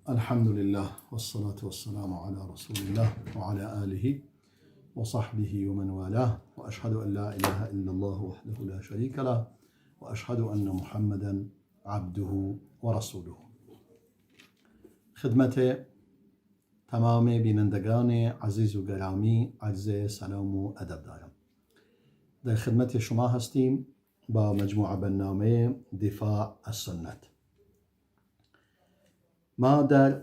الحمد لله والصلاة والسلام على رسول الله وعلى آله وصحبه ومن والاه، وأشهد أن لا إله إلا الله وحده لا شريك له، وأشهد أن محمدا عبده ورسوله. خدمت تمام بینندگان عزیز و گرامی عرض سلام و ادب دارم. در خدمت شما هستیم با مجموعه برنامه دفاع از سنت. ما در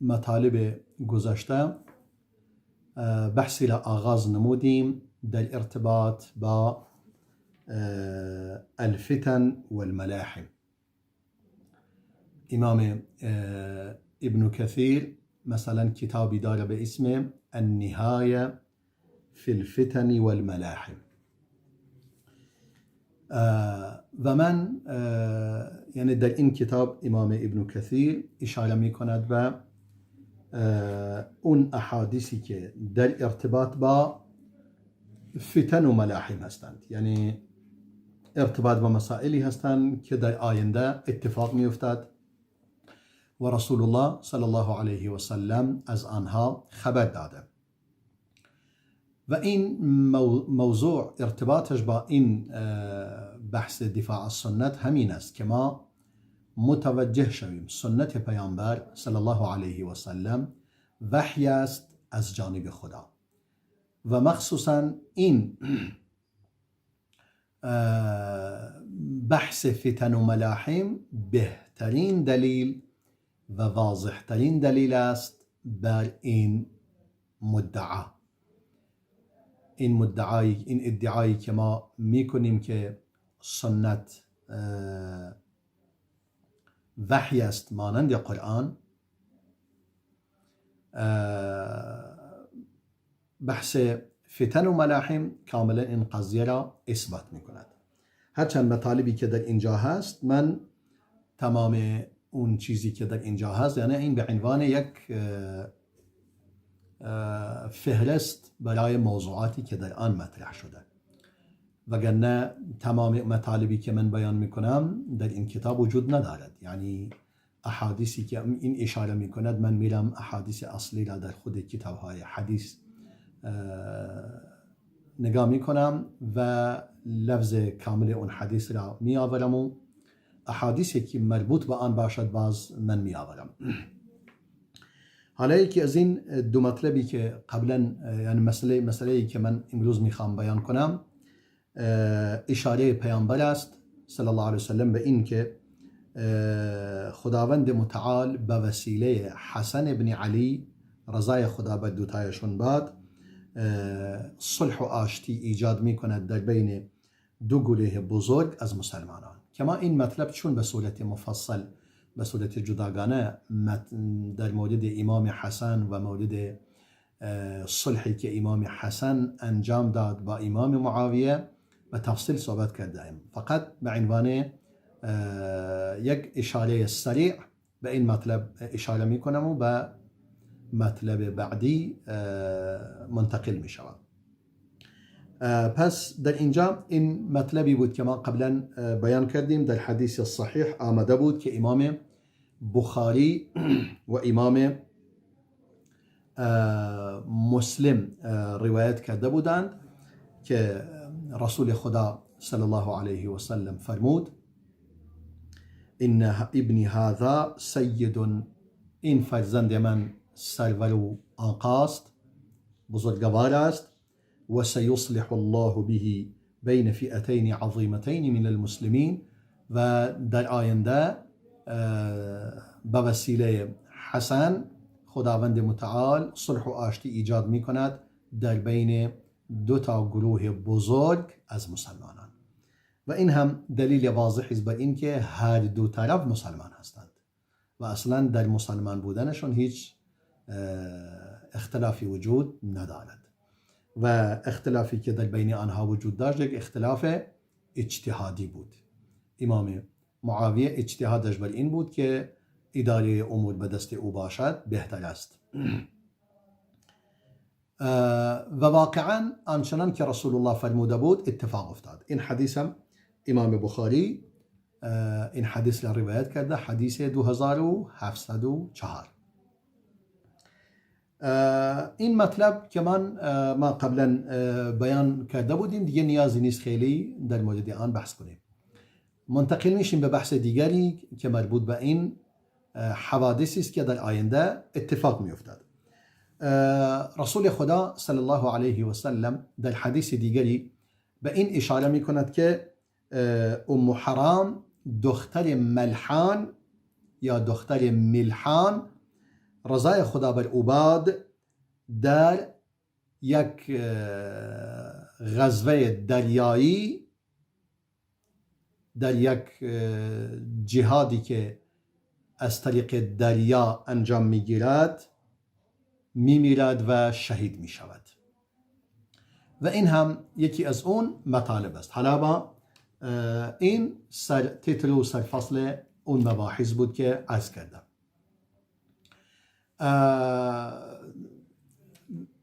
مطالب گذشته بحثی را آغاز نمودیم در ارتباط با الفتن والملاحم. امام ابن کثیر مثلا کتابی داره به اسم النهایه فی الفتن والملاحم و من یعنی در این کتاب امام ابن کثیر اشاره می کند به اون احادیثی که در ارتباط با فتن و ملاحم هستند، یعنی ارتباط با مسائلی هستند که در آینده اتفاق می افتد و رسول الله صلی الله علیه و سلم از آنها خبر داده. و این موضوع ارتباطش با این بحث دفاع از سنت همین است که ما متوجه شویم سنت پیامبر صلی الله علیه و سلم وحی است از جانب خدا و مخصوصا این بحث فتن و ملاحم بهترین دلیل و واضحترین دلیل است بر این مدعا. این ادعایی که ما میکنیم که سنت وحی است مانند قرآن، بحث فتن و ملاحم کاملا این قضیه را اثبات میکند. هرچند مطالبی که در اینجا هست، من تمام اون چیزی که در اینجا هست یعنی این به عنوان یک فهرست برای موضوعاتی که در آن مطرح شده، وگرنه تمام مطالبی که من بیان میکنم در این کتاب وجود ندارد. یعنی احادیثی که این اشاره میکند، من میرم احادیث اصلی را در خود کتاب‌های حدیث نگاه میکنم و لفظ کامل اون حدیث را میآورم و احادیثی که مربوط به آن باشد باز من میآورم. حالا یکی از این دو مطلبی که قبلا یعنی مسئله‌ای که من امروز میخوام بیان کنم اشاره پیامبر است صلی الله علیه وسلم به این که خداوند متعال به وسیله حسن ابن علی رضای خدا بر دوتایشون باد صلح و آشتی ایجاد میکند در بین دو گروه بزرگ از مسلمانان، که ما این مطلب چون به صورت مفصل به صورت جداگانه در مورد امام حسن و مورد صلحی که امام حسن انجام داد با امام معاویه به تفصیل صحبت کردیم، فقط به عنوان یک اشاره سریع به این مطلب اشاره می کنم و به مطلب بعدی منتقل می شوم. پس در اینجا این مطلبی بود که ما قبلا بیان کردیم، در حدیث صحیح آمده بود که امام بخاری و امام مسلم روایت کرده بودند که رسول خدا صلی الله علیه و سلم فرمود: ان ابنی هذا سید، این فرزند من سرور و آقاست، بزرگوار است، و سیصلح الله به بین فئتین عظیمتین من المسلمین، و در آینده به وسیله حسن خداوند متعال صلح و آشتی ایجاد می کند در بین دو تا گروه بزرگ از مسلمانان. و این هم دلیل واضحی است به این که هر دو طرف مسلمان هستند و اصلا در مسلمان بودنشون هیچ اختلافی وجود ندارد و اختلافی که در بین آنها وجود داشت یک اختلاف اجتهادی بود. امام معاویه اجتهادش بر این بود که اداره امور به دست او باشد بهتر است و واقعا آنچنان که رسول الله فرموده بود اتفاق افتاد. این حدیث هم امام بخاری این حدیث را روایت کرده، حدیث 2704. این مطلب که ما قبلا بیان کرده بودیم، دیگه نیازی نیست خیلی در مورد آن بحث کنیم. منتقل میشیم به بحث دیگری که مربوط به این حوادثی است که در آینده اتفاق میافتد. رسول خدا صلی الله علیه و سلم در حدیث دیگری به این اشاره می کند که ام حرام دختر ملحان یا دختر ملحان رضای خدا بر او باد در یک غزوه دریایی، در یک جهادی که از طریق دریا انجام میگیرد، میمیرد و شهید میشود. و این هم یکی از اون مطالب است. حالا با این تیتل و سرفصل اون مباحث بود که عرض کردم.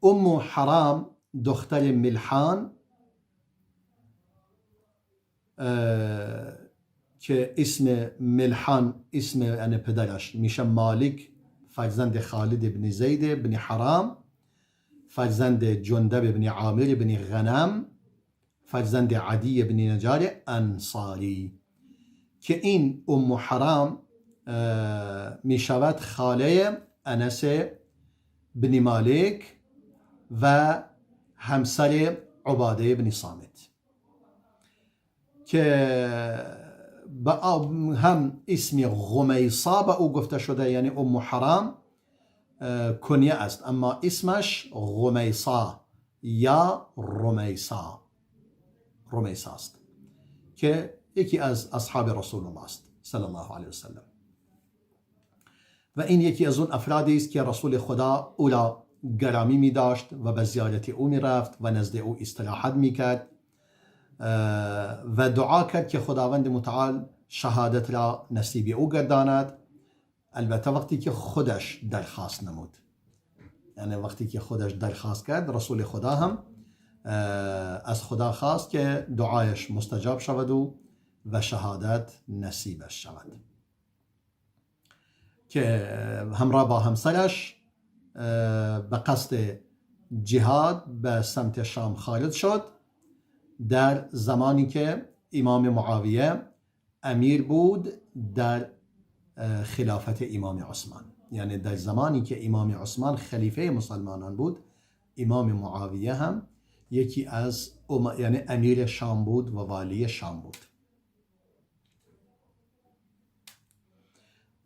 ام حرام دختر ملحان که اسم ملحان اسم یعنی پدرش میشه مالک، فرزند خالد بن زید بن حرام، فرزند جندب بن عامر بن غنم، فرزند عدی بن نجار انصاری، که این ام حرام می شود خاله انس بن مالک و همسر عباده بن صامت، که هم اسم غمیصا به او گفته شده، یعنی ام حرام کنیه است، اما اسمش غمیصا یا رمیصا است، که یکی از اصحاب رسول الله است صلی الله علیه وسلم. و این یکی از اون افرادی است که رسول خدا او را گرامی می داشت و به زیارت او می رفت و نزد او استراحت می کرد و دعا کرد که خداوند متعال شهادت را نصیب او گرداند. البته وقتی که خودش درخواست نمود، یعنی وقتی که خودش درخواست کرد، رسول خدا هم از خدا خواست که دعایش مستجاب شود و شهادت نصیبش شود، که همراه با همسرش به قصد جهاد به سمت شام خارج شد در زمانی که امام معاویه امیر بود در خلافت امام عثمان. یعنی در زمانی که امام عثمان خلیفه مسلمانان بود، امام معاویه هم یکی از یعنی امیر شام بود و والی شام بود.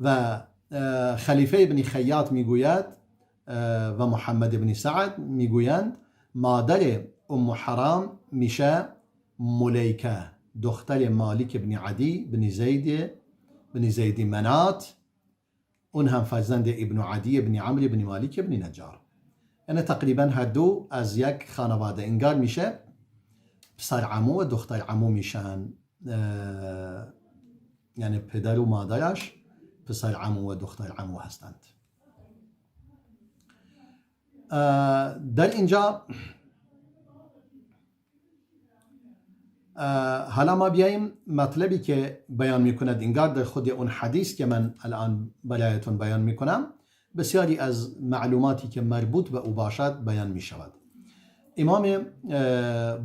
و خلیفه ابن خیاط میگوید و محمد ابن سعد میگویند مادر ام حرام میشه ملیکه، دختر مالک ابن عدی بن زید منات، اون هم فرزند ابن عدی ابن عمرو ابن مالک ابن نجار. یعنی تقریبا هر دو از یک خانواده، انگار میشه پسر عمو و دختر عمو میشن، یعنی پدر و مادرش پسر عمو و دختر عمو هستند. در اینجا حالا ما بیاییم مطلبی که بیان میکند، انگار در خود اون حدیث که من الان برایتون بیان میکنم بسیاری از معلوماتی که مربوط به او باشد بیان میشود. امام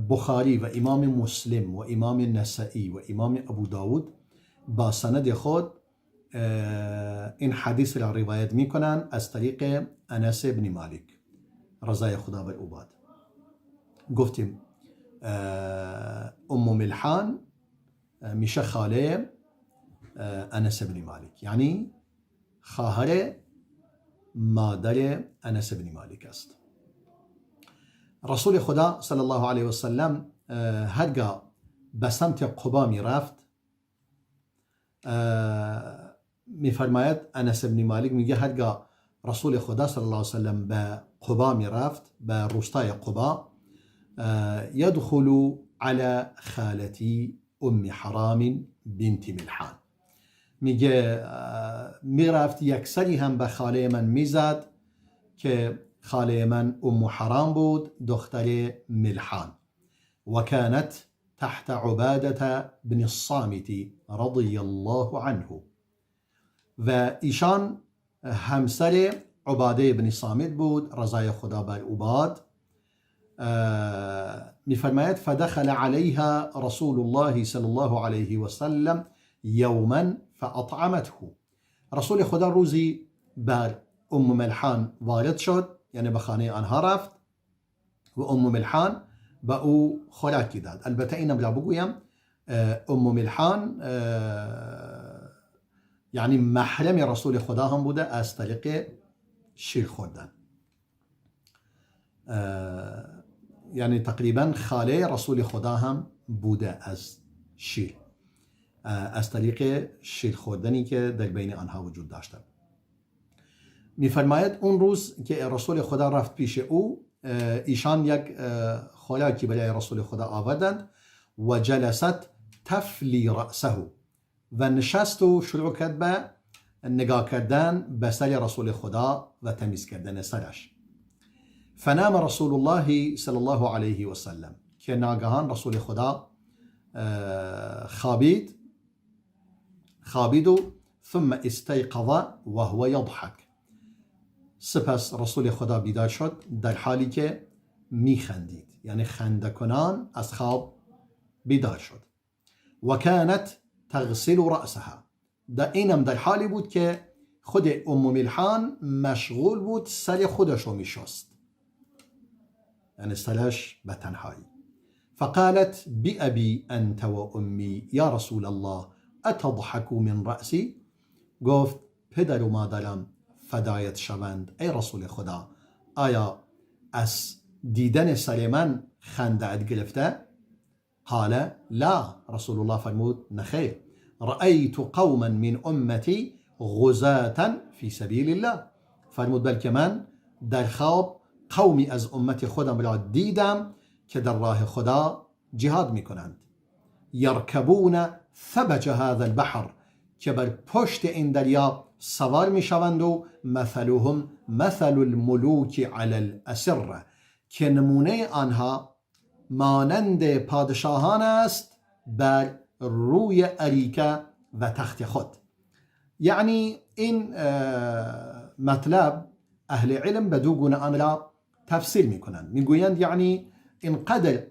بخاری و امام مسلم و امام نسائی و امام ابو داود با سند خود این حدیث را روایت میکنن از طریق انس بن مالک رضای خدا بر او باد. گفتیم ام ملحان میشه خاله انس بن مالک، یعنی خواهر مادر انس بن مالک است. رسول خدا صلی الله علیه و سلم هرگاه به سمت قبا می رفت، میفرماید انس بن مالک میگه هرگاه رسول خدا صلی الله علیه و سلم به قبا می رفت، به روستای قبا، يدخل على خالتي ام حرام بنت ملحان، میگه میرفت یکسری هم به خاله من میزد که خاله من ام حرام بود، دختر ملحان، و كانت تحت عبادة بن الصامت رضي الله عنه. و ایشان همسر عباده بن صامت بود، رضای خدا بر او باد. میفرماید فدخل عليها رسول الله صلی الله علیه و سلم یوما فاطعمته. رسول خدا روزی بر ملحان وارد شد، یعنی به خانه آنها رفت و ملحان به او خوراکی داد. البته اینم را بگویم ملحان یعنی محرم رسول خدا هم بوده از طریق شیر خوردن، یعنی تقریبا خاله رسول خدا هم بوده از شیر، از طریق شیر خوردنی که در بین آنها وجود داشته. میفرماید اون روز که رسول خدا رفت پیش او، ایشان یک خوراکی برای رسول خدا آوردند و جلست تفلی رأسه، و نشست و شروع کرد به نگاه کردن به سر رسول خدا و تمیز کردن سرش. فنام رسول الله صلی الله علیه و سلم، که ناگهان رسول خدا خوابید و ثم استيقظ وهو يضحك. سپس رسول خدا بیدار شد در حالی که میخندید، یعنی خنده کنان از خواب بیدار شد. و كانت تغسل رأسها، اینم در حالی بود که خود ملحان مشغول بود سر خودش رو میشست، یعنی سرش به تنهایی. فقالت بأبي أنت وأمي یا رسول الله اتضحك من رأسی. گفت پدر و مادرم فدایت شوند ای رسول خدا، آیا از دیدن سر من خنده‌ات گرفته؟ قال لا. رسول الله فرمود نخیر. رأيت قوما من امتی غزاة في سبیل الله. فرمود بلکه من در خواب قومی از امت خودم را دیدم که در راه خدا جهاد میکنند. یرکبون ثبج هذا البحر، که بر پشت این دریا سوار میشوند و مثلهم مثل الملوک علی الاسره، که نمونه آنها مانند پادشاهان است بر روی اریکه و تخت خود. یعنی این مطلب اهل علم به دو گونه آن را تفسیر میکنند. میگویند یعنی اینقدر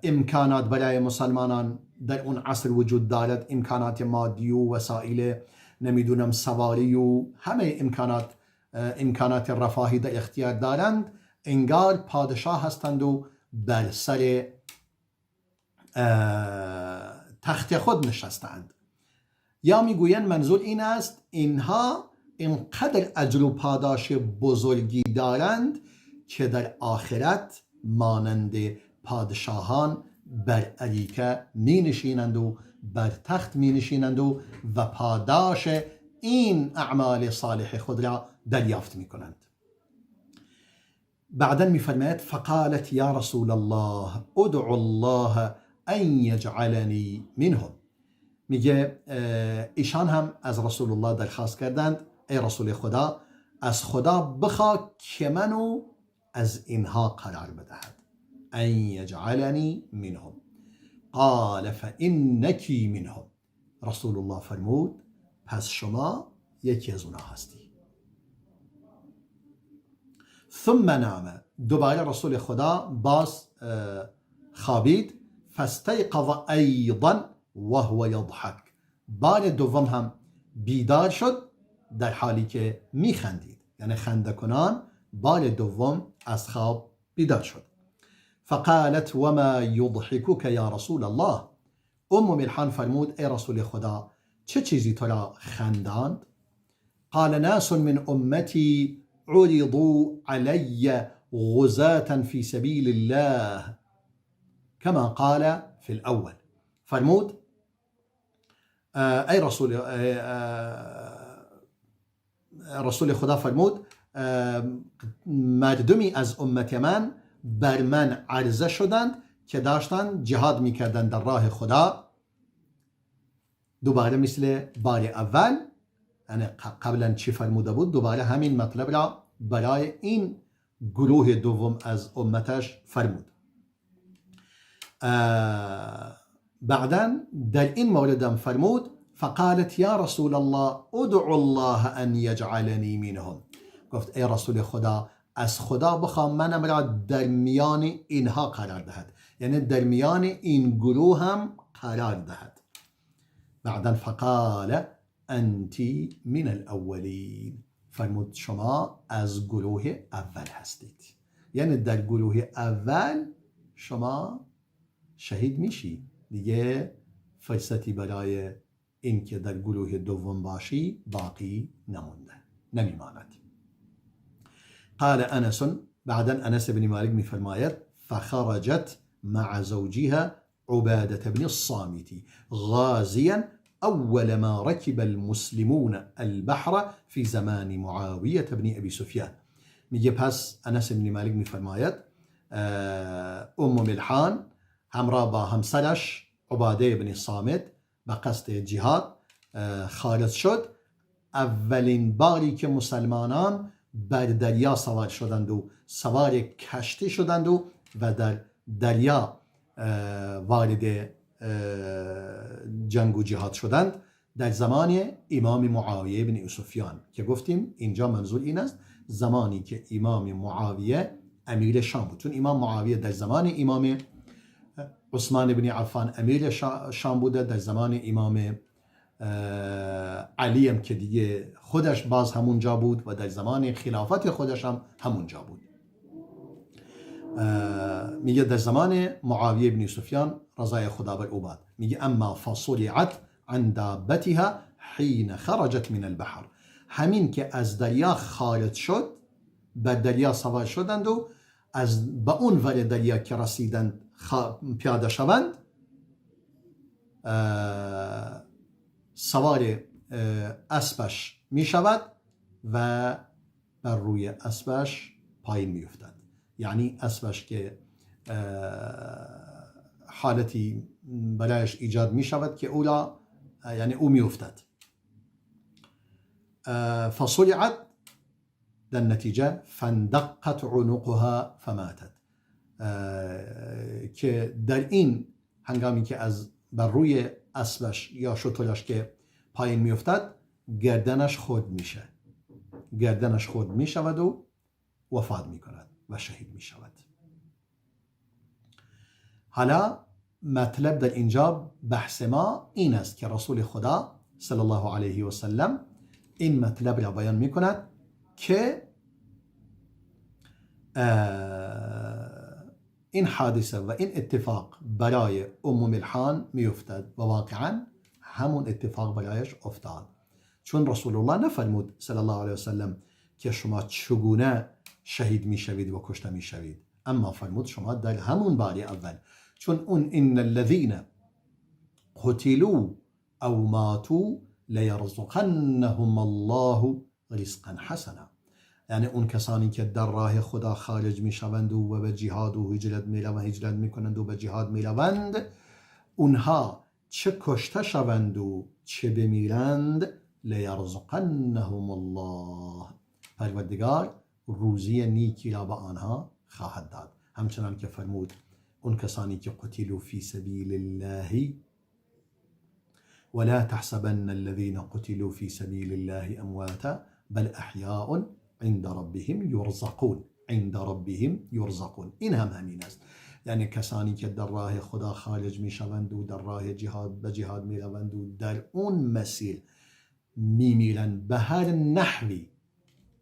امکانات برای مسلمانان در اون عصر وجود دارد، امکانات مادی و وسایل نمیدونم سواری و همه امکانات رفاهی در اختیار دارند، انگار پادشاه هستند و بر سر تخت خود نشستند. یا میگویند منظور این است اینها اینقدر اجر و پاداش بزرگی دارند که در آخرت مانند پادشاهان بر اریکه می نشینند و بر تخت می نشینند و پاداش این اعمال صالح خود را دریافت می کنند. بعدا می فرماید فقالت یا رسول الله ادعو الله ان یجعلنی منهم. میگه ایشان هم از رسول الله درخواست کردند ای رسول خدا، از خدا بخوا که منو از اینها قرار بدهد. ان یجعلنی منهم. قال فانک منهم. رسول الله فرمود پس شما یکی از اونها هستی. ثم نام. دوباره رسول خدا باز خوابید. فاستيقظ ایضا وهو یضحک. بار دوم هم بیدار شد در حالی که میخندید، یعنی خنده کنان بار دوم از خواب بیدار شد. فقالت وما یضحکک یا رسول الله. ملحان فرمود ای رسول خدا چه چیزی تو را خنداند؟ قال ناس من امتی عرضوا علی غزاة في سبیل الله كما قال في الاول. فرمود ای رسول خدا فرمود مردمی از امت من بر من عرضه شدند که داشتن جهاد میکردن در راه خدا. دوباره مثل بار اول، یعنی قبلا چی فرموده بود، دوباره همین مطلب را برای این گروه دوم از امتش فرمود. بعدا در این موردم فرمود فقالت یا رسول الله ادعو الله ان یجعلنی منهم. گفت ای رسول خدا از خدا بخوام منم را در میان اینها قرار دهد، یعنی در میان این گروه هم قرار دهد. بعدا فقال انتی من الاولین، فرمود شما از گروه اول هستید، یعنی در گروه اول شما شهید میشی، دیگه فرصتی برای این که در گروه دوم باشی باقی نمیماند. قال انس، بعدا انس بن مالک میفرماید فخرجت مع زوجها عبادة بن الصامت غازيا أول ما ركب المسلمون البحر في زمان معاوية بن أبي سفيان. میگه پس انس بن مالک میفرماید ملحان همراه با همسرش عباده بن صامت به قصد جهاد خارج شد. اولین باری که مسلمانان بر دریا سوار شدند و سوار کشتی شدند و در دریا وارد جنگ و جهاد شدند در زمان امام معاویه بن ابی سفیان، که گفتیم اینجا منظور این است زمانی که امام معاویه امیر شام بود، چون امام معاویه در زمان امام عثمان بن عفان امیر شام بوده، در زمان امام علی هم که دیگه خودش باز همونجا بود و در زمان خلافت خودش هم همونجا بود. میگه در زمان معاویه بن سفیان رضای خدا بر او باد، میگه اما فصلعت عن دابتها حين خرجت من البحر، همین که از دریا خارج شد به دریا سوار شدند و از به اون ور دریا که رسیدند پیاده شوند سوار اسبش می شود و بر روی اسبش پایین می افتد، یعنی اسبش که حالتی برایش ایجاد می شود که اولا یعنی او می افتد. فصلعت در نتیجه فاندقت عنقها فماتت، که در این هنگامی که از بر روی اسبش یا شترش که پایین می افتد گردنش خود میشه، گردنش خود می شود و وفات می کند و شهید می شود. حالا مطلب در اینجا بحث ما این است که رسول خدا صلی الله علیه و سلم این مطلب را بیان می کند که این حادثه و این اتفاق برای ملحان می افتد و واقعا همون اتفاق برایش افتاد، چون رسول الله نفرمود صلی الله علیه و سلم که شما چگونه شهید می شوید و کشته می شوید، اما فرمود شما در همون باری اول، چون اون ان الذين قتلوا او ماتوا لیرزقنهم الله رزقا حسنا، یعنی اون کسانی که در راه خدا خارج می شوند و به جهاد و هجرت می کنند و به جهاد می روند، اونها چه کشته شوند و چه بمیرند لیرزقنهم الله، پروردگار روزی نیکی را به آنها خواهد داد. همچنان که فرمود اون کسانی که قتلوا فی سبیل الله ولا تحسبن الذين قتلوا في سبيل الله امواتا بل احیاء عند ربهم يرزقون، عند ربهم يرزقون، این هم همین است، یعنی کسانی که در راه خدا خارج می شوند و در راه جهاد به جهاد می روند و در اون مسیر می میرند به هر نحوی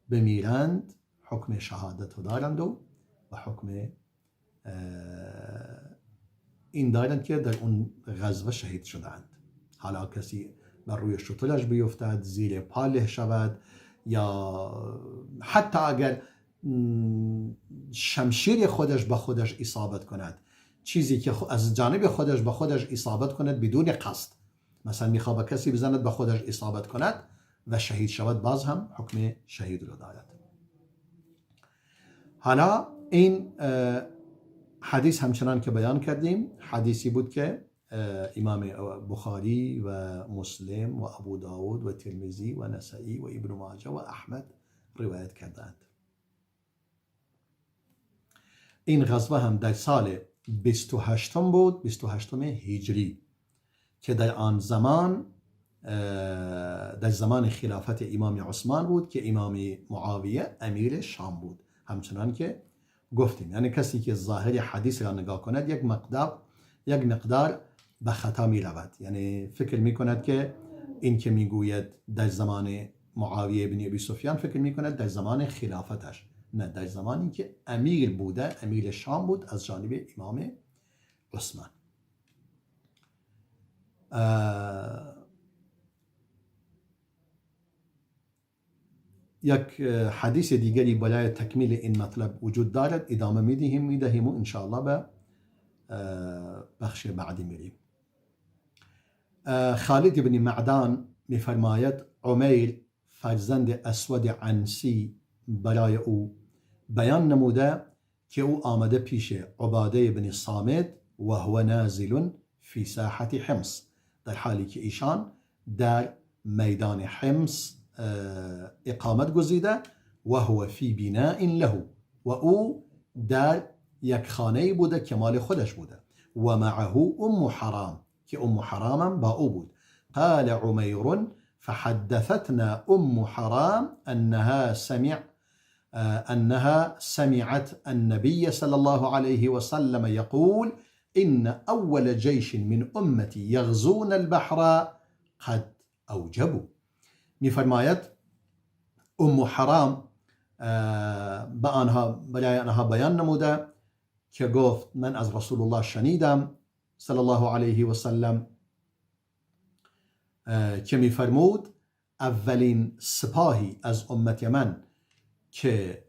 بمیرند حکم شهادت دارند و حکم این دارند که در اون غزوه شهید شدند. حالا کسی بر روی شترش بیفتد، زیر پاله شود، یا حتی اگر شمشیر خودش به خودش اصابت کند، چیزی که از جانب خودش به خودش اصابت کند بدون قصد، مثلا میخواد کسی بزند به خودش اصابت کند و شهید شود، باز هم حکم شهید رو دارد. حالا این حدیث همچنان که بیان کردیم حدیثی بود که امام بخاری و مسلم و ابو داود و ترمذی و نسائی و ابن ماجه و احمد روایت کردند. این غزوه هم در سال 28 بود، 28 هجری، که در آن زمان در زمان خلافت امام عثمان بود که امام معاویه امیر شام بود. همچنان که گفتیم، یعنی کسی که ظاهر حدیث را نگاه کند یک مقدار به خطا می رود، یعنی فکر می کند که این که می گوید در زمان معاویه بن ابی سفیان، فکر می کند در زمان خلافتش، نه، در زمانی که امیر بوده، امیر شام بود از جانب امام عثمان. یک حدیث دیگری برای تکمیل این مطلب وجود دارد، ادامه میدهیم و انشاءالله به بخش بعدی میریم. خالد بن معدان میفرماید عمیر فرزند اسود عنسی برای او بیان نموده که او آمده پیش عباده بن صامت و هو نازل فی ساحت حمص، در حالی که ایشان در میدان حمص اقامت گزیده، و هو فی بناء له، و او در یک خانه بوده که مال خودش بوده، و معه ام حرام، که ام حرام با او بود. قال عمیر فحدثتنا ام حرام انها سمعت النبي صلى الله عليه وسلم يقول إن أول جيش من أمتي يغزون البحر قد أوجبوا. میفرماید ام حرام برای آنها بیان نموده که گفت من از رسول الله شنیدم صلی الله علیه و سلم که میفرمود اولین سپاهی از امت من که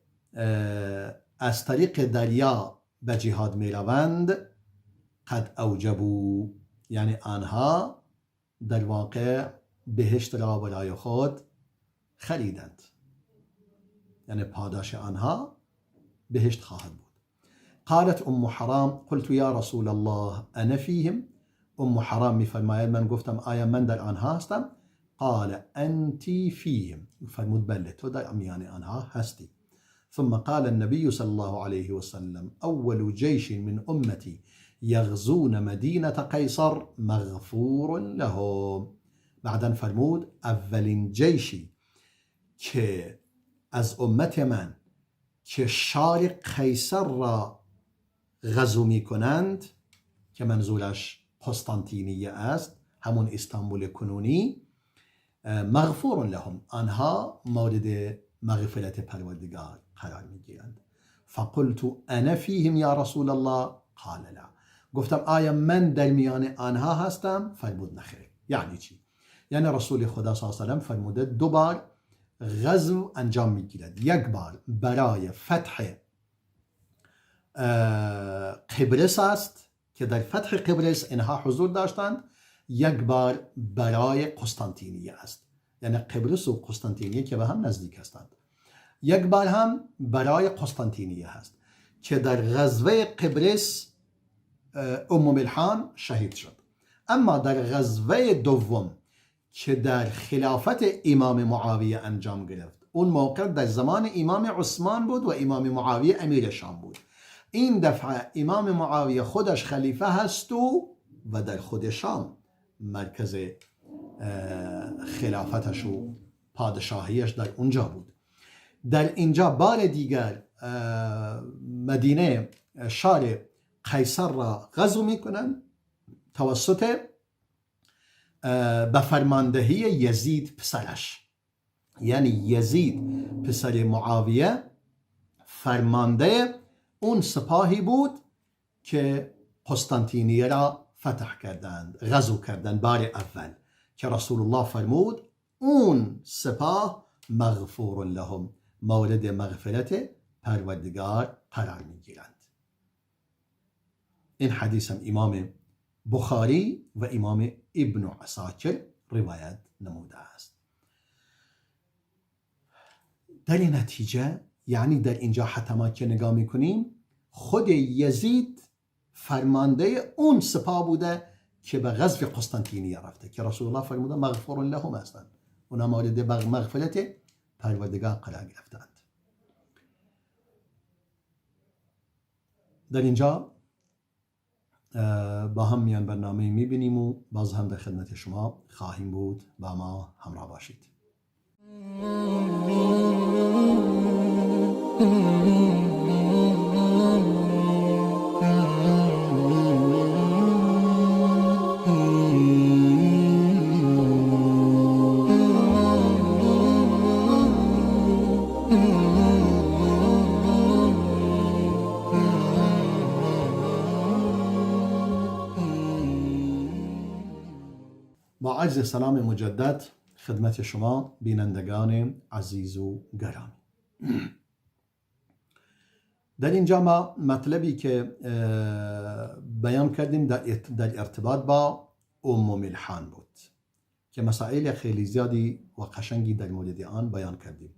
از طریق دریا به جهاد می روند قد اوجبو، یعنی آنها در واقع بهشت را برای خود خریدند، یعنی پاداش آنها بهشت خواهد بود. قالت ام حرام قلت یا رسول الله انا فیهم. ام حرام میفرماید من گفتم آیا من در آنها هستم؟ قال انتی فیهم، فرمود بله تو در میان آنها هستی. ثم قال النبي صلى الله عليه وسلم أول جيش من أمتي يغزون مدينة قيصر مغفور لهم. بعدا فرمود اولین جیشی که از امت من که شهر قیصر را غزو می کنند، که منظورش قسطنطینیه است، همون استانبول کنونی، مغفور لهم، آنها مورد مغفرت پروردگار قرار می گیرند. فقلت انا فیهم یا رسول الله قال لا. گفتم آیا من در میان آنها هستم؟ فرمود نخیر. یعنی چی؟ یعنی رسول خدا صلی الله علیه و سلم فرموده دو بار غزو انجام می گیرد، یک بار برای فتح قبرس است که در فتح قبرس اینها حضور داشتند، یک بار برای قسطنطینیه است، یعنی قبرس و قسطنطینیه که به هم نزدیک هستند. یک بار هم برای قسطنطینیه هست که در غزوه قبرس ام ملحان شهید شد. اما در غزوه دوم که در خلافت امام معاویه انجام گرفت، اون موقع در زمان امام عثمان بود و امام معاویه امیر شام بود. این دفعه امام معاویه خودش خلیفه هست و در خود شام مرکز خلافتش و پادشاهیش در اونجا بود. در اینجا بار دیگر مدینه شهر قیصر را غزو میکنن توسط به فرماندهی یزید پسرش، یعنی یزید پسر معاویه فرمانده اون سپاهی بود که قسطنطینیه را فتح کردند، غزو کردند بار اول، که رسول الله فرمود اون سپاه مغفور لهم، مورد مغفرت پروردگار قرار می گیرند. این حدیث هم امام بخاری و امام ابن عساکر روایت نموده است. در این نتیجه، یعنی در اینجا حتما که نگاه میکنیم، خود یزید فرمانده اون سپاه بوده که به غزو قسطنطینیه رفته، که رسول الله فرموده مغفور لهم هستند، اونا مورد مغفرت پروردگار قرار گرفتند. در اینجا 4 با هم میان برنامه میبینیم و باز هم در خدمت شما خواهیم بود. با ما همراه باشید. با عرض سلام مجدد خدمت شما بینندگان عزیز و گرامی. در اینجا ما مطلبی که بیان کردیم در ارتباط با ملحان بود که مسائل خیلی زیادی و قشنگی در مورد آن بیان کردیم.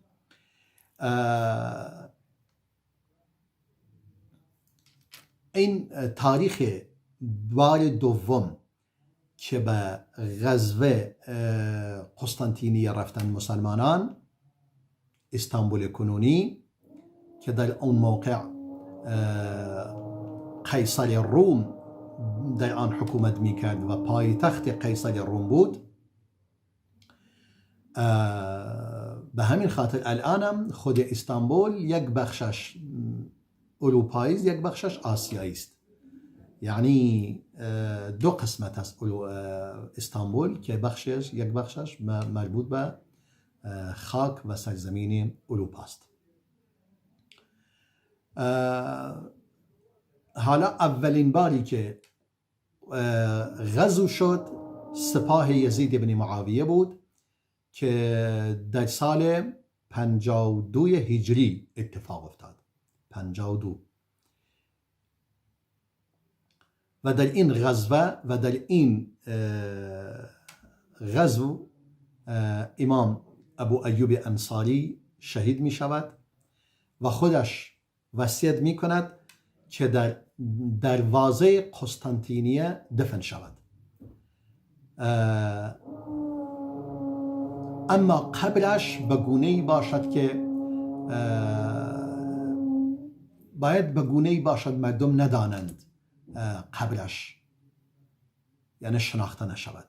این تاریخ بار دوم که به غزو قسطنطینیه رفتن مسلمانان، استانبول کنونی، که در اون موقع قیصر روم در آن حکومت میکرد و پایتخت قیصر روم بود. به همین خاطر الانم خود استانبول یک بخشش اروپایی است، یک بخشش آسیایی است. یعنی دو قسمت است استانبول که یک بخشش مربوط به خاک و سرزمین اروپا است. حالا اولین باری که غزو شد سپاه یزید بن معاویه بود که در سال 52 هجری اتفاق افتاد. 52. و در این غزوه و در این غزو امام ابو ایوب انصاری شهید می شود و خودش وصیت می کند که در دروازه قسطنطینیه دفن شود. اما قبرش به گونه‌ای باشد که باید به گونه‌ای باشد مردم ندانند قبرش، یعنی شناخته نشود.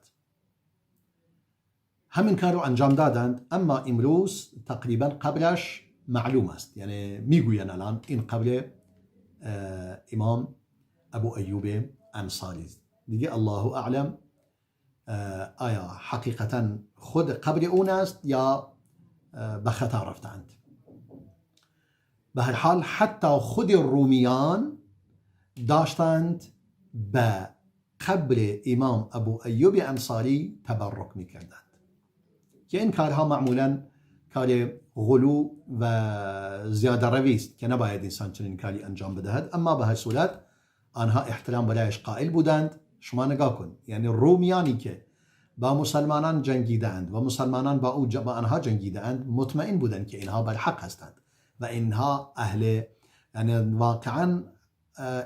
همین کار رو انجام دادند، اما امروز تقریبا قبرش معلوم است. یعنی میگوین الان این قبر امام ابو ایوب انصاری است. دیگه الله اعلم آیا حقیقتا خود قبر اون است یا به خطا رفتند. به هر حال حتی خود رومیان داشتند به قبر امام ابو ایوب انصاری تبرک میکردند که این کارها معمولا کار غلو و زیاده روی است که نباید انسان چنین کاری انجام بدهد، اما به هر صورت آنها احترام برایش قائل بودند. شما نگاه کن، یعنی رومیانی که با مسلمانان جنگیدند و مسلمانان با آنها جنگیدند مطمئن بودند که اینها بر حق هستند و اینها یعنی واقعا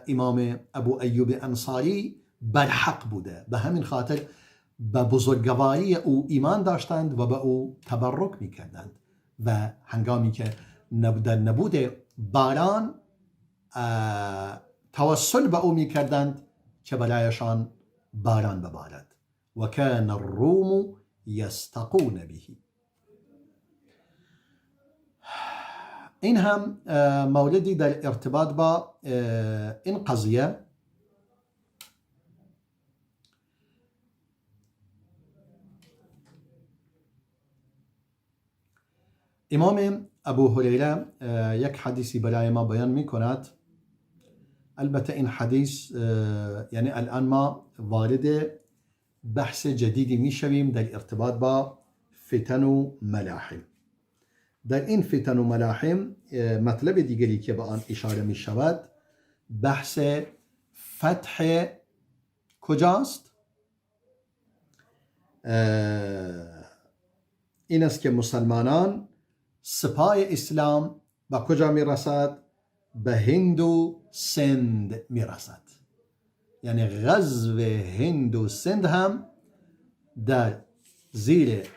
امام ابو ایوب انصاری بر حق بوده. به همین خاطر به بزرگواری او ایمان داشتند و به او تبرک میکردند و هنگامی که در نبود باران توسل به او میکردند که برایشان باران ببارد. و کان الروم یستقون به. این هم موردی در ارتباط با این قضیه. امام ابو هریره یک حدیثی برای ما بیان می کند. البته این حدیث یعنی الان ما وارد بحث جدیدی می شویم در ارتباط با فتن و ملاحم. در این فتن و ملاحم مطلب دیگری که به آن اشاره می شود بحث فتح کجاست؟ این است که مسلمانان سپاه اسلام به کجا می رسد؟ به هند و سند می رسد. یعنی غزو هند و سند هم در زیر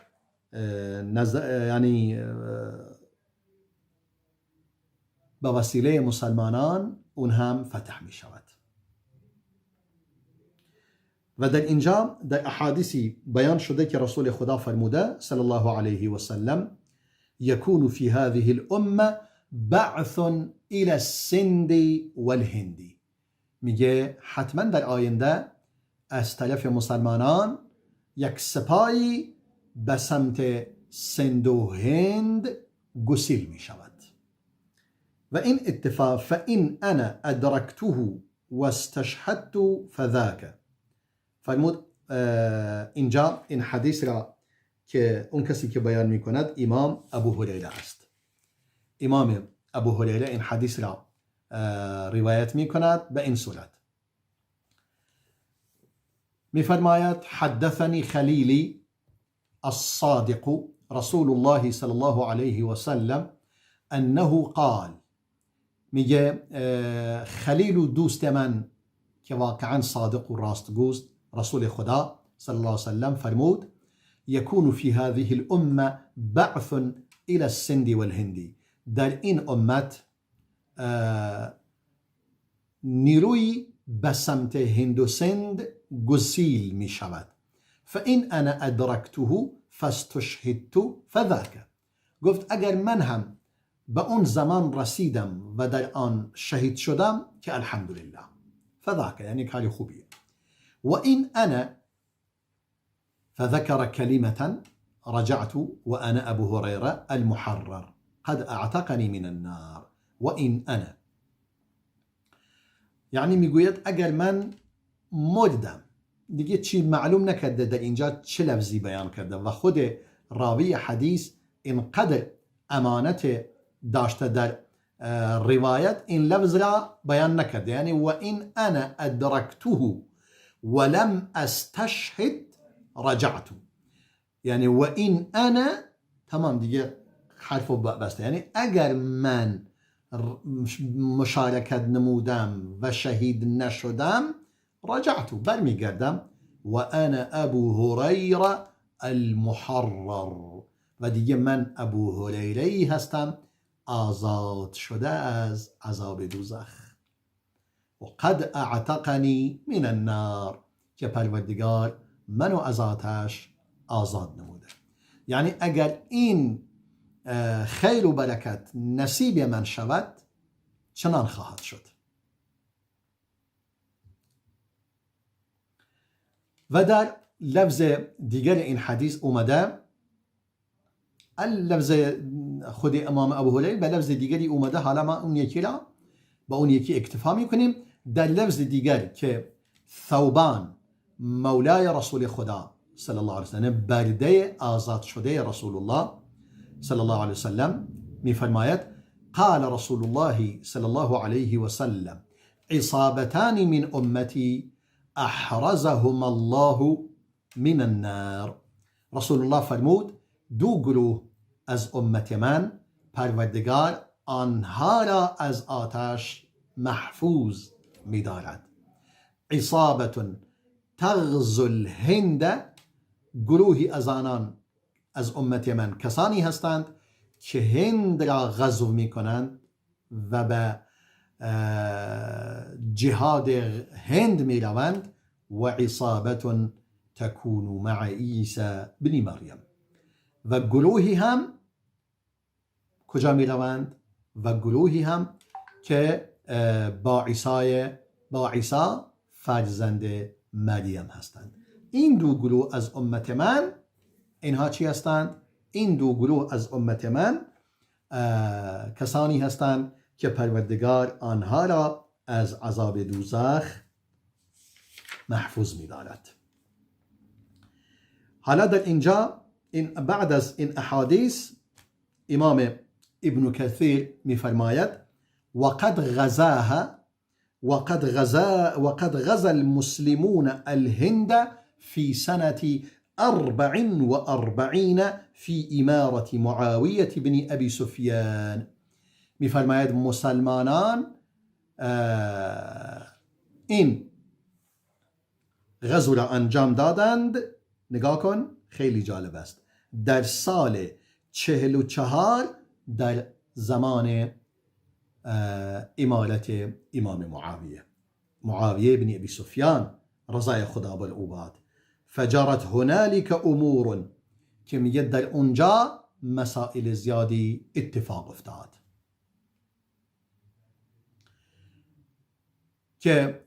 یعنی به وسیله مسلمانان اون هم فتح می شود. و در اینجا در احادیثی بیان شده که رسول خدا فرموده صلی الله علیه و سلم یکون فی هذه الامه بعث الى السند والهند، میگه حتما در آینده از طرف مسلمانان یک سپاهی به سمت سند و هند گسیل می شود. و این اتفاق فإن انا ادرکته و استشهدت فذاک. فرمود اینجا این حدیث را که اون کسی که بیان می کند امام ابو هریره است. امام ابو هریره این حدیث را روایت می کند به این صورت. می فرماید حدثني خلیلی الصادق رسول الله صلی الله علیه و سلم انه قال، میگه خلیل و دوست من که واقعا صادق و راستگوست رسول خدا صلی الله علیه و سلم فرمود یکون فی هذه الامه بعث الى السند والهندی، در این امت نیروی به سمت هند و سند گسیل می شود. فإن انا ادرکته فاستشهدت فذاک. گفت اگر من هم به اون زمان رسیدم و در آن شهید شدم که الحمدلله، فذاک یعنی کاری خوبیه. و این انا فذكر كلمة رجعت وأنا أبو هريرة المحرر قد أعتقني من النار وإن أنا، یعنی میگوید اگر من مردم، دیگه چی معلوم نکرده در اینجا چه لفظی بیان کرده و خود راوی حدیث اینقدر امانت داشته در روایت این لفظ را بیان نکرده، یعنی و این انا ادرکته ولم استشهد رجعت، یعنی و این انا تمام دیگه حرف بسته، یعنی اگر من مشارکت نمودم و شهید نشدم رجعت برمیگردم و انا ابو هریره المحرر، و دیگه من ابو هریره هستم آزاد شده از عذاب دوزخ. و قد اعتقنی من النار، که پروردگار منو از آتش آزاد نموده. یعنی اگر این خیر و برکت نصیب من شود چنان خواهد شد. و در لفظ دیگر این حدیث اومده، لفظ خود امام ابو هریره به لفظ دیگری اومده، حالا ما اون یکی را با اون یکی اکتفا میکنیم. در لفظ دیگر که ثوبان مولای رسول خدا صلی الله علیه وسلم، برده آزاد شده رسول الله صلی الله علیه وسلم، میفرماید قال رسول الله صلی الله علیه وسلم عصابتان من امتی احرزهم الله من النار. رسول الله فرمود دو گروه از امت من پروردگار آنها را از آتش محفوظ می‌دارد. عصابة تغزو الهند، گروهی از آنان از امت من کسانی هستند که هند را غزو می‌کنند و به جهاد هند می‌روند. و عصابة تكون مع عیسی بن مریم، و گروهی هم کجا می‌روند؟ و گروهی هم که با عیسی فرزند مریم هستند. این دو گروه از امت من، اینها چی هستند؟ این دو گروه از امت من کسانی هستند که پروردگار آنها را از عذاب دوزخ محفوظ می‌دارد. حالا در اینجا بعد از این احادیث امام ابن کثیر می‌فرماید وقد غزا المسلمون الهند في سنة 44 في إمارة معاوية بن أبي سفيان. می‌فرماید مسلمانان این غزو را انجام دادند. نگاه کن، خیلی جالب است. در سال 44 در زمان امارت امام معاویه بن ابی سفیان رضای خدا بر او باد. فجرت هنالك امور که میگه در اونجا مسائل زیادی اتفاق افتاد که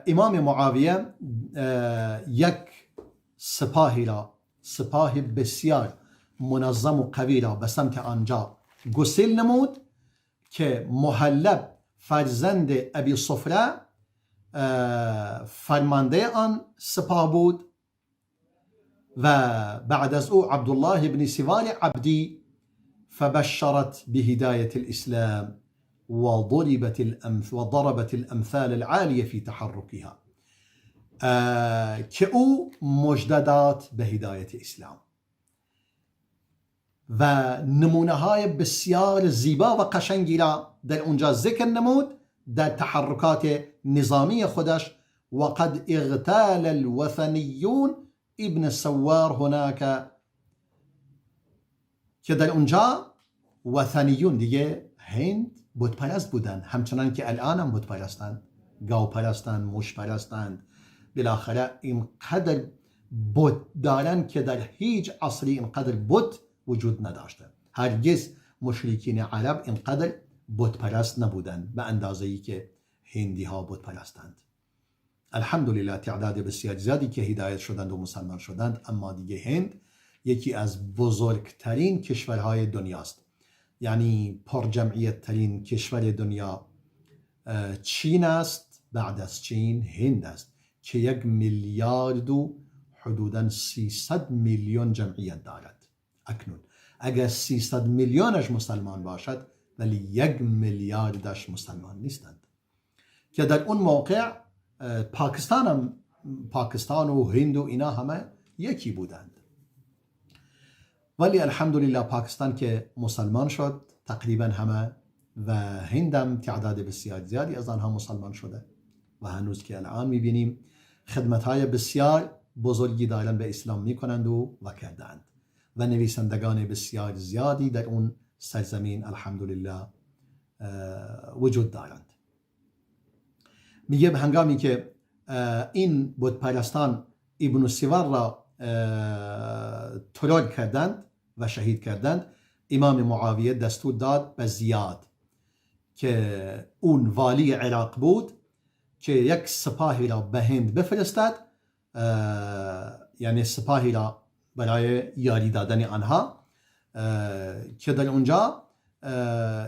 امام معاویه یک سپاه بسیار منظم و قوی را به سمت آنجا گسیل نمود که محلب فرزند ابی صفره فرمانده آن سپاه بود و بعد از او عبدالله بن سوار عبدی. فبشرت بهداية الإسلام وضربت الأمثال العالية في تحركها که او مجددات به هدایت اسلام و نمونه های بسیار زیبا و قشنگی را در اونجا ذکر نمود در تحرکات نظامی خودش. وقد اغتال الوثنيون ابن سوار هناك که در اونجا وثنیون دیگه هند بت پرست بودن، همچنان که الان هم بت پرستند، گاو پرستند، موش پرستند. بالاخره اینقدر بت دارن که در هیچ عصری اینقدر بت وجود نداشته. هرگز مشرکین عرب اینقدر بت پرست نبودند به اندازه‌ای که هندی ها بت پرستند. الحمدلله تعداد بسیار زیادی که هدایت شدند و مسلمان شدند، اما دیگه هند یکی از بزرگترین کشورهای دنیاست. یعنی پرجمعیت ترین کشور دنیا چین است، بعد از چین هند است که 1 میلیارد و حدوداً 300 میلیون جمعیت دارد اکنون. اگر 300 میلیونش مسلمان باشد ولی 1 میلیاردش مسلمان نیستند، که در اون موقع پاکستان و هند و اینا همه یکی بودند. ولی الحمدلله پاکستان که مسلمان شد تقریبا همه و هندم تعداد بسیار زیادی از آنها مسلمان شده و هنوز که الان میبینیم خدمت‌های بسیار بزرگی دارن به اسلام میکنند و کردند و نویسندگان بسیار زیادی در اون سرزمین الحمدلله وجود دارند. میگه به هنگامی که این بت پرستان ابن سوار را ترور کردند و شهید کردند، امام معاویه دستور داد به زیاد که اون والی عراق بود که یک سپاهی را به هند بفرستد، یعنی سپاهی را برای یاری دادن آنها که در اونجا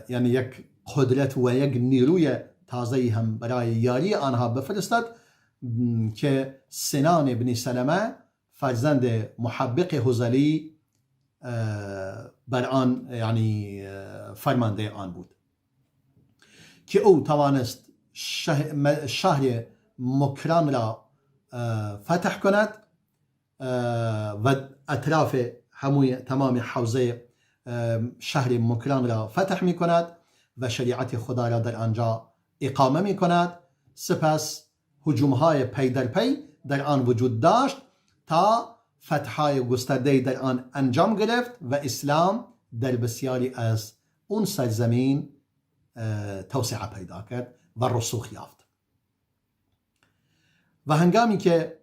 یعنی یک قدرت و یک نیروی تازه هم برای یاری آنها بفرستد که سنان ابن سلمه فرزند محبق هذلی بر آن یعنی فرمانده آن بود که او توانست شهر مکران را فتح کند و اطراف تمام حوزه شهر مکران را فتح می کند و شریعت خدا را در آنجا اقامه می کند. سپس هجوم‌های پی در پی در آن وجود داشت تا فتح‌های گسترده در آن انجام گرفت و اسلام در بسیاری از اون سرزمین توسعه پیدا کرد و رسوخ یافت. و هنگامی که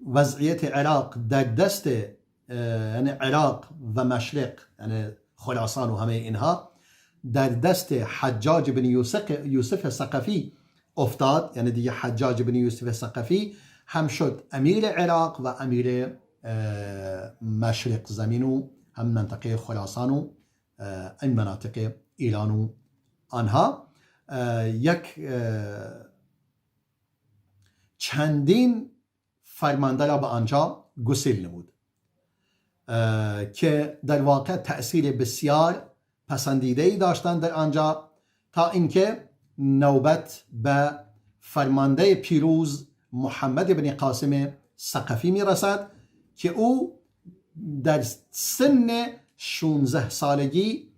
وضعیت عراق در دست یعنی عراق و مشرق یعنی خراسان و همه اینها در دست حجاج بن یوسف ثقفی افتاد، یعنی دیگه حجاج بن یوسف ثقفی هم شد امیر عراق و امیر مشرق زمین و هم منطقه خراسان و این مناطق ایران و آنها. یک چندین فرمانده را به آنجا گسیل نمود که در واقع تأثیر بسیار پسندیده‌ای داشتند در آنجا، تا اینکه نوبت به فرمانده پیروز محمد بن قاسم ثقفی میرسد که او در سن 16 سالگی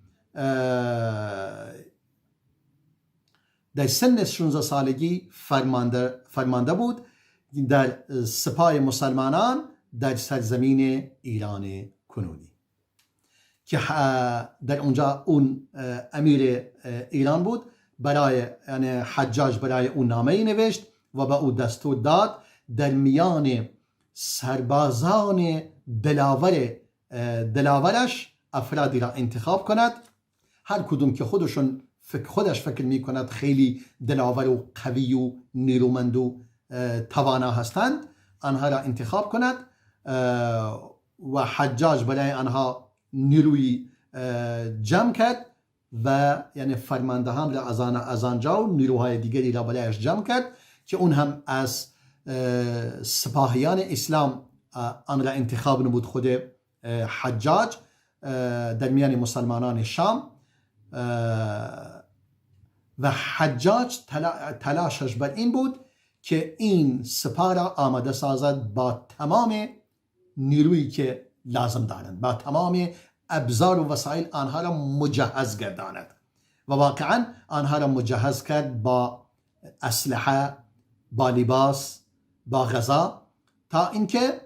فرمانده بود در سپاه مسلمانان در سرزمین ایران کنونی، که در اونجا اون امیر ایران بود. برای یعنی حجاج برای اون نامه‌ای نوشت و به او دستور داد در میان سربازان دلاورش افرادی را انتخاب کند، هر کدوم که خودش فکر می کند خیلی دلاور و قوی و نیرومند و توانا هستند، آنها را انتخاب کند و حجاج برای آنها نیروی جمع کرد و یعنی فرماندهان را از آنجا و نیروهای دیگری را برایش جمع کرد که اون هم از سپاهیان اسلام آن را انتخاب نمود خود حجاج در میان مسلمانان شام. و حجاج تلاشش بر این بود که این سپاه را آماده سازد با تمام نیرویی که لازم دارند، با تمام ابزار و وسایل آنها را مجهز گرداند و واقعا آنها را مجهز کرد با اسلحه، با لباس، با غذا، تا اینکه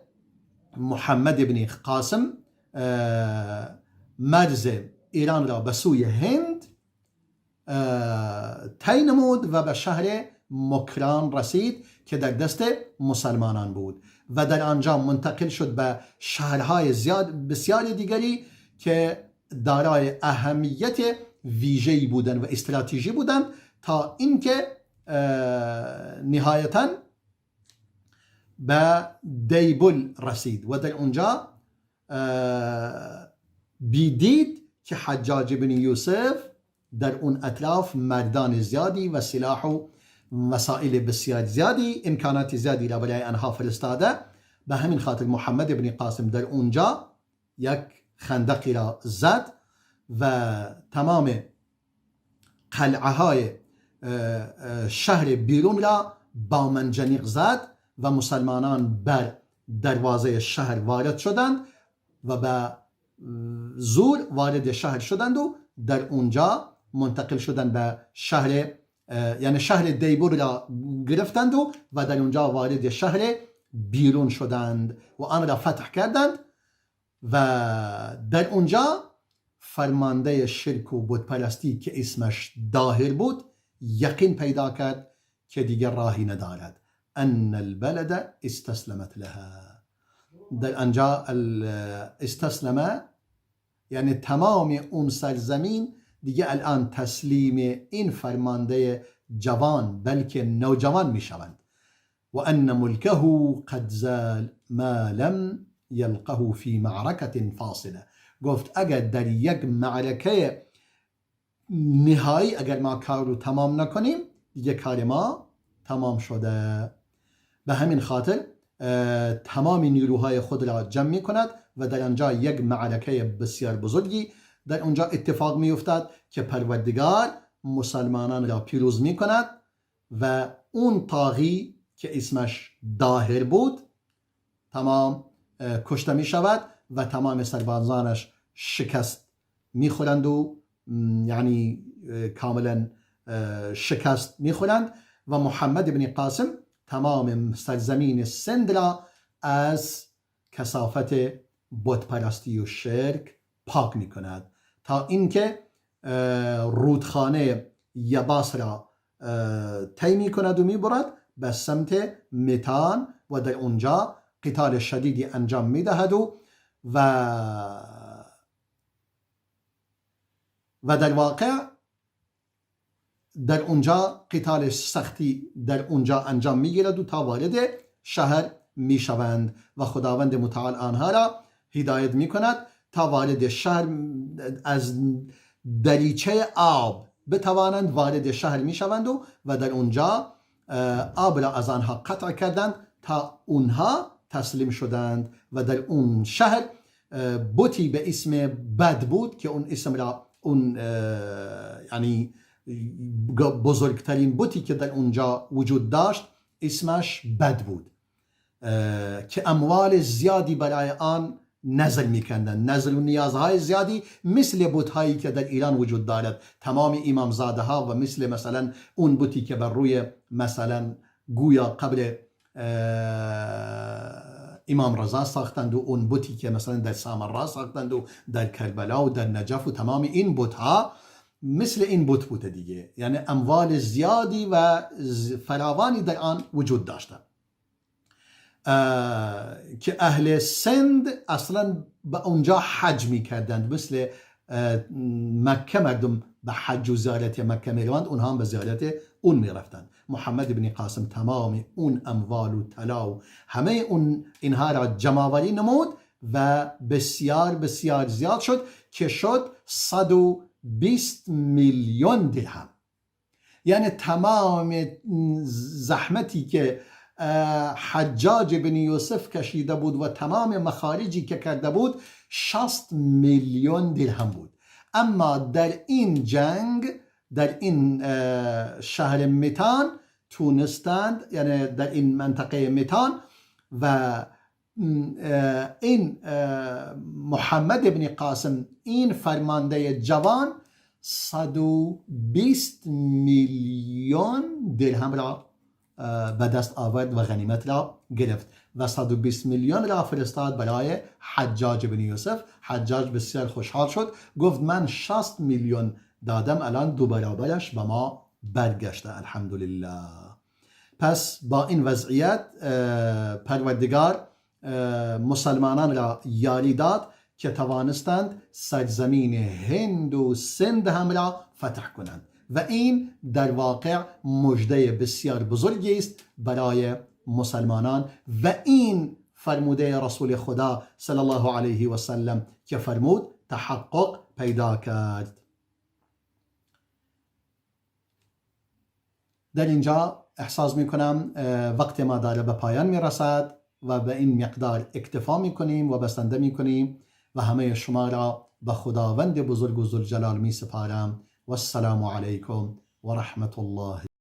محمد ابن قاسم مرز ایران را به سوی هند طی نمود و به شهر مکران رسید که در دست مسلمانان بود و در آنجا منتقل شد به شهرهای بسیار دیگری که دارای اهمیت ویژه‌ای بودند و استراتژی بودند، تا اینکه نهایتاً به دیبل رسید و در اونجا بیدید که حجاج بن یوسف در اون اطراف مردان زیادی و سلاح و وسایل بسیار زیادی، امکانات زیادی را برای آنها فرستاده. به همین خاطر محمد ابن قاسم در اونجا یک خندقی را زد و تمام قلعه های شهر بیرون را با منجنیق زد و مسلمانان بر دروازه شهر وارد شدند و به زور وارد شهر شدند و در اونجا منتقل شدند به شهر، یعنی شهر دیبور را گرفتند و در اونجا وارد شهر بیرون شدند و آن را فتح کردند و در اونجا فرمانده شرک و بتپرستی که اسمش داهر بود یقین پیدا کرد که دیگر راهی ندارد. ان البلد استسلمت لها. در آنجا استسلمه یعنی تمام اون سرزمین دیگه الان تسلیم این فرمانده جوان بلکه نوجوان می شوند. و ان ملکه قد زال ما لم یلقه فی معرکت فاصله. گفت اگر در یک معرکه نهایی اگر ما کار رو تمام نکنیم دیگه کار ما تمام شده. به همین خاطر تمام نیروهای خود را جمع می کند و در آنجا یک معرکه بسیار بزرگی در اونجا اتفاق می افتاد که پروردگار مسلمانان را پیروز می کند و اون طاغی که اسمش داهر بود تمام کشته می شود و تمام سربازانش شکست می خورند و یعنی کاملا شکست می خورند و محمد ابن قاسم تمام سرزمین سند را از کثافت بتپرستی و شرک پاک می کند تا اینکه رودخانه یباس را طی می کند و می برد به سمت متان و در اونجا قتال شدیدی انجام می دهد و در واقع در اونجا قتال سختی در اونجا انجام می گیرد و تا وارد شهر می شوند و خداوند متعال آنها را هدایت می کند تا وارد شهر از دریچه آب بتوانند وارد شهر می شوند و در اونجا آب را از آنها قطع کردند تا اونها تسلیم شدند و در اون شهر بتی به اسم بد بود که اون اسم را اون یعنی بزرگترین بتی که در اونجا وجود داشت اسمش بد بود که اموال زیادی برای آن نظر میکندن، نظر و نیازهای زیادی مثل بت‌هایی که در ایران وجود دارد، تمام امامزاده ها و مثلا اون بتی که بر روی مثلا گویا قبر امام رضا ساختند و اون بتی که مثلا در سامرا ساختند و در کربلا و در نجف و تمام این بت‌ها مثل این بوت دیگه، یعنی اموال زیادی و فراوانی در آن وجود داشته که اهل سند اصلا به اونجا حج میکردند. مثل مکه مردم به حج و زیارت مکه میروند، اونها هم به زیارت اون میرفتند. محمد بن قاسم تمام اون اموال و طلا و همه اون اینها را جمع‌آوری نمود و بسیار بسیار زیاد شد که شد 120 میلیون درهم. یعنی تمام زحمتی که حجاج بن یوسف کشیده بود و تمام مخارجی که کرده بود 60 میلیون درهم بود. اما در این جنگ، در این شهر متان تونستند، یعنی در این منطقه متان، و این محمد بن قاسم، این فرمانده جوان، 120 میلیون درهم را به دست آورد و غنیمت را گرفت و 120 میلیون را فرستاد برای حجاج بن یوسف. حجاج بسیار خوشحال شد، گفت من 60 میلیون دادم، الان 2 برابرش به ما برگشته، الحمدلله. پس با این وضعیت پروردگار مسلمانان را یاری داد که توانستند سرزمین هند و سند هم را فتح کنند و این در واقع مژده بسیار بزرگی است برای مسلمانان و این فرموده رسول خدا صلی الله علیه و سلم که فرمود تحقق پیدا کرد. در اینجا احساس می کنم وقت ما داره به پایان می رسد و به این مقدار اکتفا می کنیم و بسنده می کنیم و همه شما را به خداوند بزرگ و ذوالجلال می سپارم. والسلام علیکم و رحمت الله.